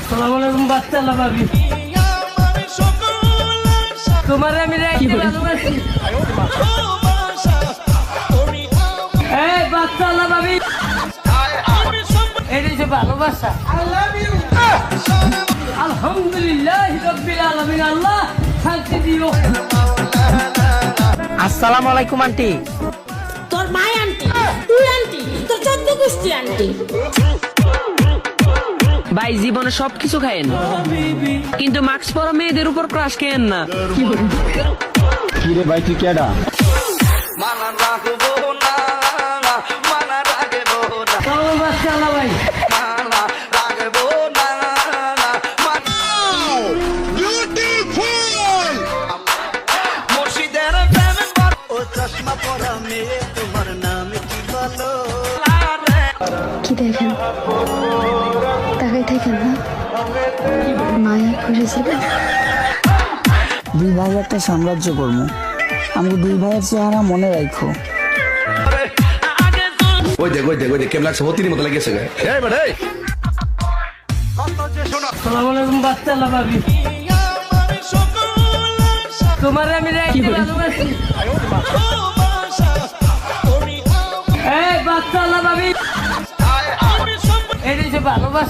আসসালামু আলাইকুম বাচ্চা আল্লাহ ভাবি, তোমার আমি ভালোবাসি। এই বাচ্চা আল্লাহ ভাবি, এটা হচ্ছে ভালোবাসা। আলহামদুলিল্লাহ রাব্বিল আলামিন, আল্লাহ শান্তি দিও। আসসালামু আলাইকুম আন্টি। তোর ভাই আন্টি, তুই আন্টি, তোর 14 গোষ্ঠী আন্টি। ভাই জীবনে সবকিছু খায়েন, কিন্তু মাস্ক পরা মেয়েদের উপর ক্রাশ খেয়েন না। কি রে ভাই, তুই কেডা? বাচ্চা আল্লাহ ভাই, কি দেখেন, তাকাই থাকেন না, মায়া করেছিলেন। দুই ভাই একটা সাম্রাজ্য করবো, আমি দুই ভাইয়ের চেহারা মনে রাখো। ওই দেখ কেমন লাগছে, হতির মতো লাগিয়েছে গায়ে। আসসালামু আলাইকুম বাচ্চা আল্লাহ ভাবি, তোমার আমি ভালোবাসি। এই বাচ্চা আল্লাহ ভাবি, এটা হচ্ছে ভালোবাসা।